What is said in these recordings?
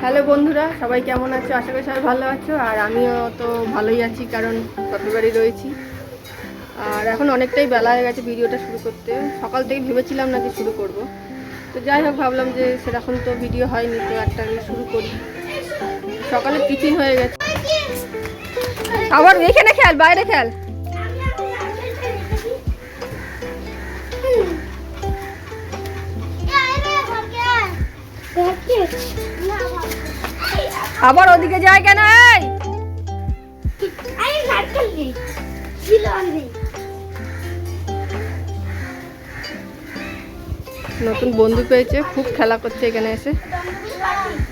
Hello বন্ধুরা, সবাই কেমন আছো? আশা করি সবাই ভালো আছো। আর আমিও তো ভালোই আছি, কারণ বাপের বাড়ি রয়েছি। আর এখন অনেকটাই বেলা হয়ে গেছে ভিডিওটা শুরু করতে। সকাল থেকে ভেবেছিলাম না যে শুরু করব, তো যাই হোক ভাবলাম যে সেরকম তো ভিডিও হয়নি, তো একটা শুরু করি। সকালে টিফিন হয়ে গেছে। আবার এইখানে খেল, বাইরে খেল। আবার ওদিকে যায় কেন? নতুন বন্ধু পেয়েছে, খুব খেলা করছে এখানে এসে,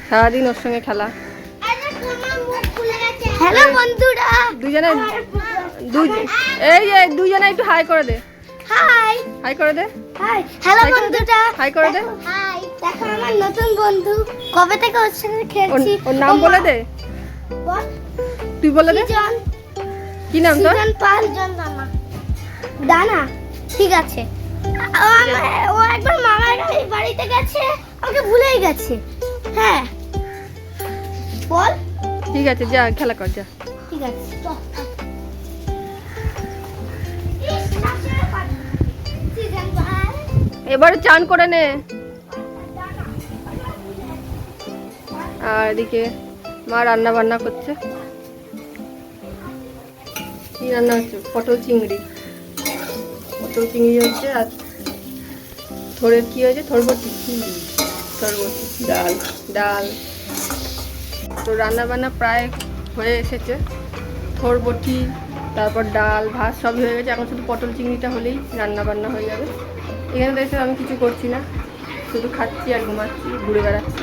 সারাদিন ওর সঙ্গে খেলা। হ্যালো বন্ধুরা, দুজনে এই দুজনে একটু হাই করে দে। হাই হাই করে দে। হাই হ্যালো বন্ধুরা, হাই করে দে। হাই। দেখো আমার নতুন বন্ধু, কবে থেকে ওর সাথে খেলছি। ওর নাম বলে দে। বল, তুই বলে দে। কি নাম তোর? সিজন পাল জন দানা। দানা, ঠিক আছে। ও একবার মামার বাড়িতে গেছে, আমাকে ভুলেই গেছে। হ্যাঁ বল। ঠিক আছে, যা খেলা কর, যা। ঠিক আছে, এবারে চান করে নে। আর এদিকে মা রান্না বান্না করছে। কি রান্না হচ্ছে? পটল চিংড়ি। পটল চিংড়ি হচ্ছে। আর থোড়ের কি হয়েছে? থোরবটি। ডাল। ডাল। তো রান্না বান্না প্রায় হয়ে এসেছে। থোরবটি, তারপর ডাল ভাত সবই হয়ে গেছে। এখন শুধু পটল চিংড়িটা হলেই রান্না বান্না হয়ে যাবে। এখানে দেখে আমি কিছু করছি না, শুধু খাচ্ছি আর ঘুমাচ্ছি, ঘুরে বেড়াচ্ছি।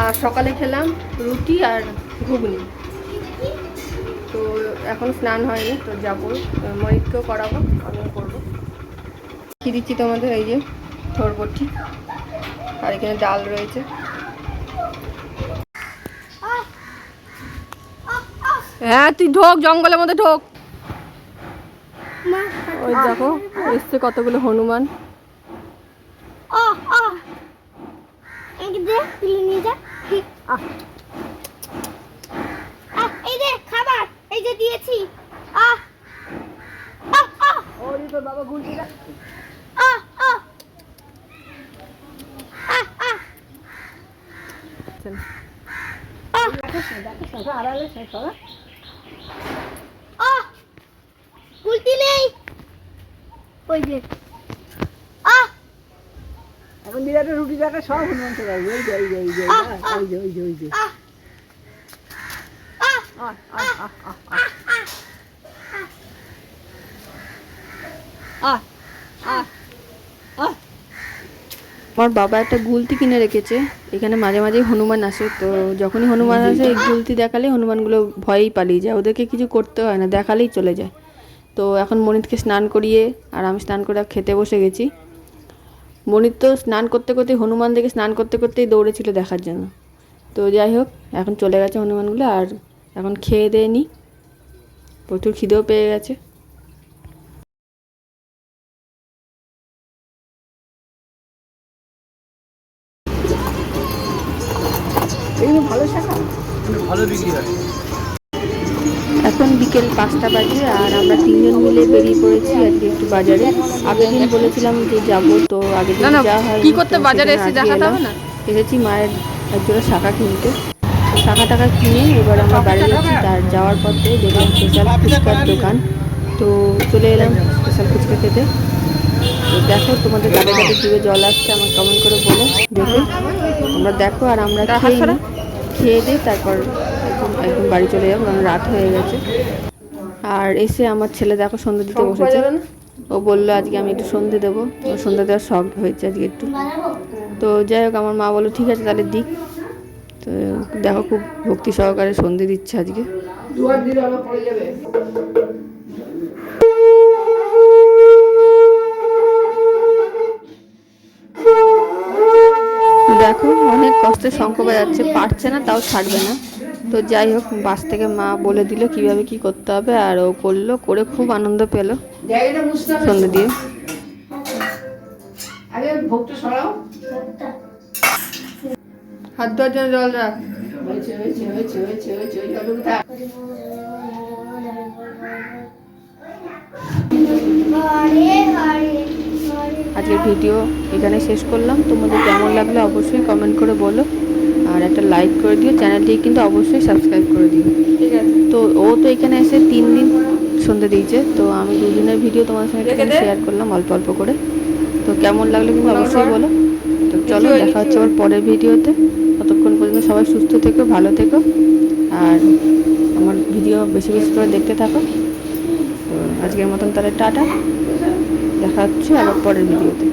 আর সকালে খেলাম রুটি আর ঘুগনি। তো এখন স্নান হয়নি, তো যাবো, মরিতকেও করাবো, আমিও করবো। কি দিচ্ছি তোমাদের, এই যে থোরবটি, আর এখানে ডাল রয়েছে। হ্যাঁ তুই ঢোক, জঙ্গলের মধ্যে ঢোক। ওই দেখো এসছে কতগুলো হনুমান। এই যে খাবার, এই যে দিয়েছি। তোর বাবা গুলতি দা। গুলতি নেই, ওই যে এখন বিরাট রুটি দেখা সব হনুমান চলে আসবে। ওই যে ওই যে ওই যে ওই যে ওই যে ওই যে আমার বাবা একটা গুলতি কিনে রেখেছে। এখানে মাঝে মাঝে হনুমান আসে, তো যখনই হনুমান আসে এই গুলতি দেখালে হনুমানগুলো ভয়েই পালিয়ে যায়। ওদেরকে কিছু করতে হয় না, দেখালেই চলে যায়। তো এখন মনিতকে স্নান করিয়ে আর আমি স্নান করে খেতে বসে গেছি। মনিত তো স্নান করতে করতে, হনুমান দেখে স্নান করতে করতেই দৌড়েছিল দেখার জন্য। তো যাই হোক, এখন চলে গেছে হনুমানগুলো। আর এখন খেয়ে দিয়ে নি, প্রচুর খিদেও পেয়ে গেছে। ভালো শাখা, ভালো বিক্রি হয়। এখন বিকেল 5টা বাজে, আর আমরা তিনজন মিলে বেরিয়ে পড়েছি আজকে একটু বাজারে। আগের দিন বলেছিলাম যে যাব, তো আগের দিন যা হয় কি করতে বাজারে এসে দেখাতে হবে না। এসেছি মায়ের একজোড়া শাখা কিনতে। শাখা টাকা কিনে এবার আমরা বাড়ি যাচ্ছি। তার যাওয়ার পথে দেখলাম স্পেশাল ফুচকার দোকান, তো চলে এলাম স্পেশাল ফুচকা খেতে। তো দেখো, তোমাদের গাড়ি গাড়ি জিভে জল আসছে, আমার কমেন্ট করে বলো দেখে। তোমরা দেখো আর আমরা খেয়ে দিই, তারপর একদম বাড়ি চলে যাবো, কারণ রাত হয়ে গেছে। আর এসে আমার ছেলে দেখো সন্ধ্যে দিতে বসেছে। ও বললো আজকে আমি একটু সন্ধ্যে দেবো, ও সন্ধ্যে দেওয়ার শখ হয়েছে আজকে একটু। তো যাই হোক, আমার মা বললো ঠিক আছে তাহলে দিক। তো দেখো খুব ভক্তি সহকারে সন্ধ্যে দিচ্ছে আজকে। দেখো অনেক কষ্টে শঙ্খ বাজাচ্ছে, পারছে না তাও ছাড়বে না। তো যাই হোক, বাস থেকে মা বলে দিল কিভাবে কি করতে হবে, আর ও করলো, করে খুব আনন্দ পেল সন্ধ্যে দিয়ে। হাত ধোয়ার জন্য জল রাখ। হয়েছে হয়েছে হয়েছে হয়েছে হয়েছে ওই জলটুকু থাক। আজকের ভিডিও এখানে শেষ করলাম। তোমাদের কেমন লাগলো অবশ্যই কমেন্ট করে বলো, আর একটা লাইক করে দিও, চ্যানেলটি কিন্তু অবশ্যই সাবস্ক্রাইব করে দিও, ঠিক আছে? তো ও তো এখানে এসে 3 দিন সন্ধে দিয়েছে, তো আমি 2 দিনের ভিডিও তোমার সঙ্গে শেয়ার করলাম অল্প অল্প করে। তো কেমন লাগলো কিন্তু অবশ্যই বলো। তো চলো, দেখা হচ্ছে আবার পরের ভিডিওতে। ততক্ষণ পর্যন্ত সবাই সুস্থ থেকো, ভালো থেকো, আর আমার ভিডিও বেশি বেশি করে দেখতে থাকো। তো আজকের মতন তাহলে টাটা, দেখা হচ্ছে আবার পরের ভিডিওতে।